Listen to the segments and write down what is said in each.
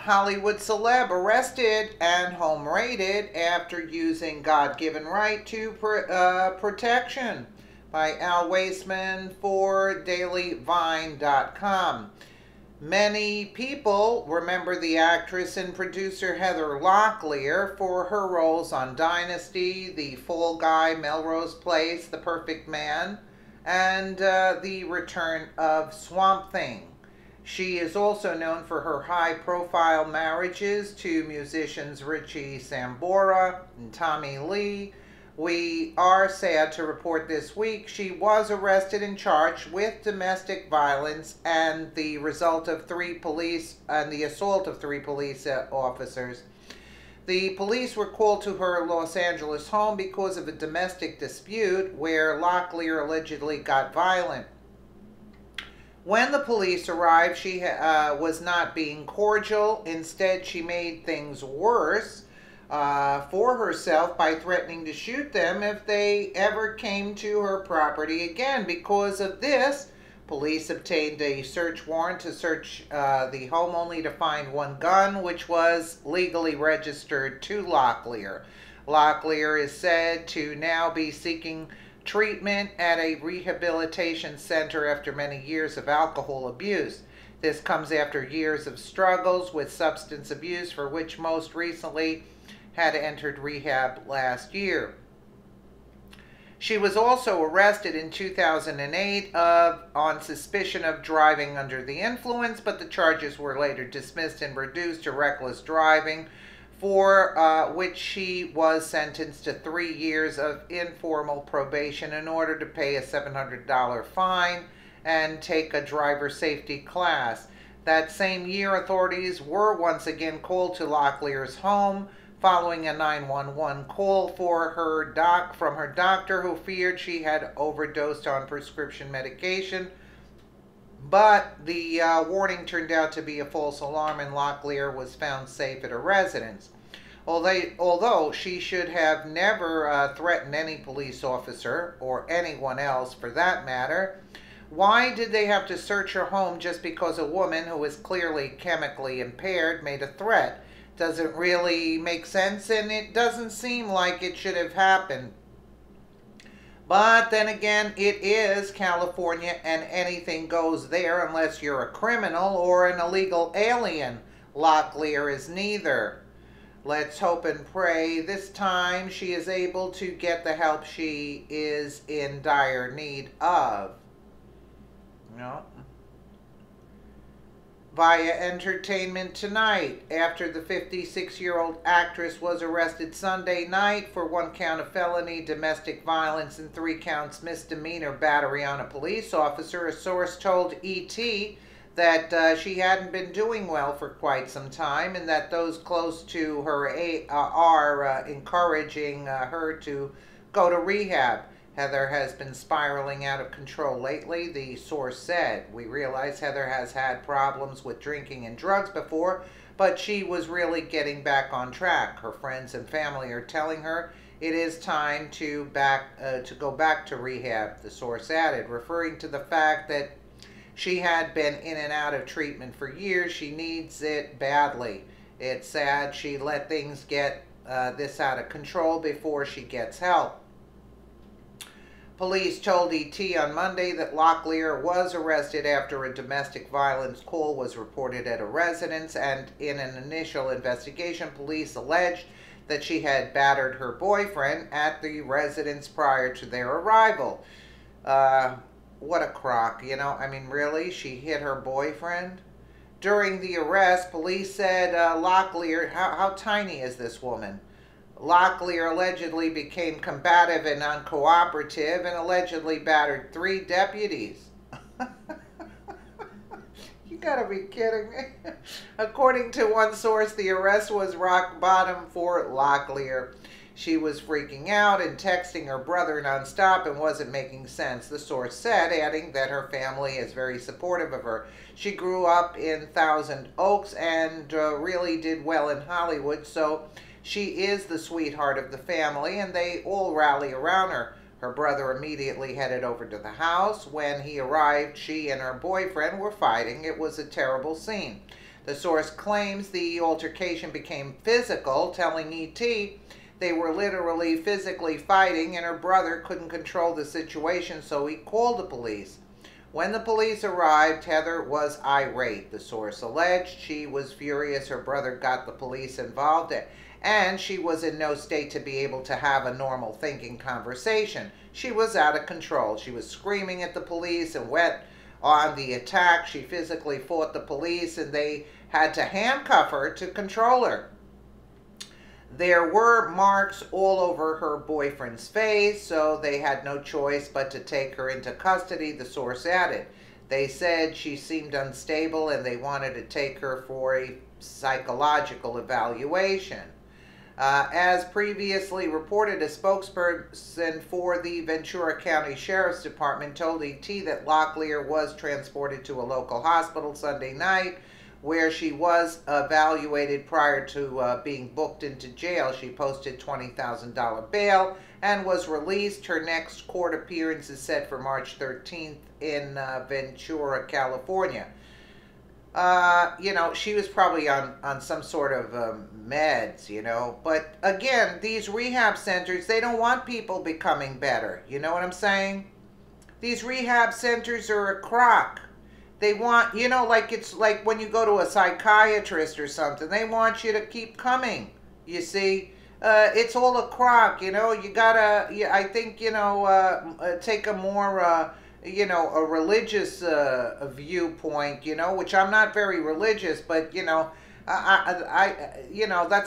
Hollywood celeb arrested and home raided after using God-given right to protection, by Al Waisman for DailyVine.com. Many people remember the actress and producer Heather Locklear for her roles on Dynasty, The Fall Guy, Melrose Place, The Perfect Man, and The Return of Swamp Thing. She is also known for her high-profile marriages to musicians Richie Sambora and Tommy Lee. We are sad to report this week she was arrested and charged with domestic violence and the assault of three police officers. The police were called to her Los Angeles home because of a domestic dispute where Locklear allegedly got violent. When the police arrived, she was not being cordial. Instead, she made things worse for herself by threatening to shoot them if they ever came to her property again. Because of this, police obtained a search warrant to search the home, only to find one gun, which was legally registered to Locklear. Locklear is said to now be seeking treatment at a rehabilitation center after many years of alcohol abuse. This comes after years of struggles with substance abuse, for which most recently had entered rehab last year. She was also arrested in 2008 on suspicion of driving under the influence, but the charges were later dismissed and reduced to reckless driving, for which she was sentenced to 3 years of informal probation in order to pay a $700 fine and take a driver safety class. That same year, authorities were once again called to Locklear's home following a 911 call from her doctor, who feared she had overdosed on prescription medication. But the warning turned out to be a false alarm, and Locklear was found safe at her residence. Although she should have never threatened any police officer, or anyone else for that matter, why did they have to search her home just because a woman who was clearly chemically impaired made a threat? Doesn't really make sense, and it doesn't seem like it should have happened. But then again, it is California, and anything goes there unless you're a criminal or an illegal alien. Locklear is neither. Let's hope and pray this time she is able to get the help she is in dire need of. No. Via Entertainment Tonight, after the 56-year-old actress was arrested Sunday night for 1 count of felony domestic violence and 3 counts misdemeanor battery on a police officer, a source told ET that she hadn't been doing well for quite some time, and that those close to her are encouraging her to go to rehab. Heather has been spiraling out of control lately, the source said. We realize Heather has had problems with drinking and drugs before, but she was really getting back on track. Her friends and family are telling her it is time to go back to rehab, the source added, referring to the fact that she had been in and out of treatment for years. She needs it badly. It's sad she let things get this out of control before she gets help. Police told ET on Monday that Locklear was arrested after a domestic violence call was reported at a residence, and in an initial investigation, police alleged that she had battered her boyfriend at the residence prior to their arrival. What a crock, you know? I mean, really? She hit her boyfriend? During the arrest, police said Locklear, how tiny is this woman? Locklear allegedly became combative and uncooperative and allegedly battered 3 deputies. You gotta be kidding me. According to one source, the arrest was rock bottom for Locklear. She was freaking out and texting her brother nonstop and wasn't making sense, the source said, adding that her family is very supportive of her. She grew up in Thousand Oaks and really did well in Hollywood, so she is the sweetheart of the family, and they all rally around her. Her brother immediately headed over to the house. When he arrived, she and her boyfriend were fighting. It was a terrible scene. The source claims the altercation became physical, telling ET they were literally physically fighting and her brother couldn't control the situation, so he called the police. When the police arrived, Heather was irate, the source alleged. She was furious her brother got the police involved, and she was in no state to be able to have a normal thinking conversation. She was out of control. She was screaming at the police and went on the attack. She physically fought the police, and they had to handcuff her to control her. There were marks all over her boyfriend's face, so they had no choice but to take her into custody, the source added. They said she seemed unstable and they wanted to take her for a psychological evaluation. As previously reported, a spokesperson for the Ventura County Sheriff's Department told ET that Locklear was transported to a local hospital Sunday night, where she was evaluated prior to being booked into jail. She posted $20,000 bail and was released. Her next court appearance is set for March 13th in Ventura, California. She was probably on some sort of meds, But again, these rehab centers, they don't want people becoming better. You know what I'm saying? These rehab centers are a crock. They want, it's like when you go to a psychiatrist or something, they want you to keep coming, you see. It's all a crock, you gotta, I think, take a more, a religious viewpoint, which I'm not very religious, but, that's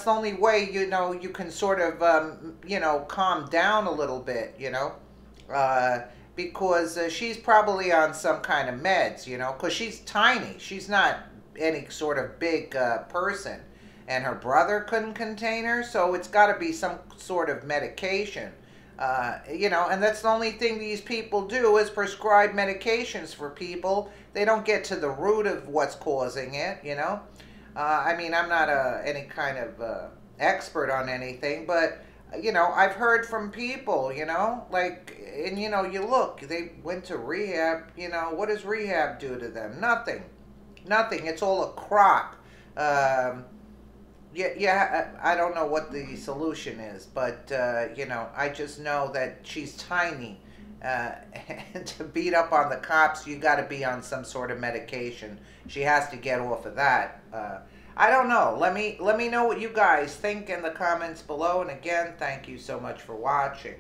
the only way, you can sort of, calm down a little bit, because she's probably on some kind of meds, because she's tiny. She's not any sort of big person. And her brother couldn't contain her, so it's got to be some sort of medication. And that's the only thing these people do is prescribe medications for people. They don't get to the root of what's causing it, I'm not any kind of expert on anything, but I've heard from people, you look, they went to rehab, what does rehab do to them? Nothing. It's all a crock. I don't know what the solution is, but, I just know that she's tiny. And to beat up on the cops, you got to be on some sort of medication. She has to get off of that. I don't know. Let me know what you guys think in the comments below. And again, thank you so much for watching.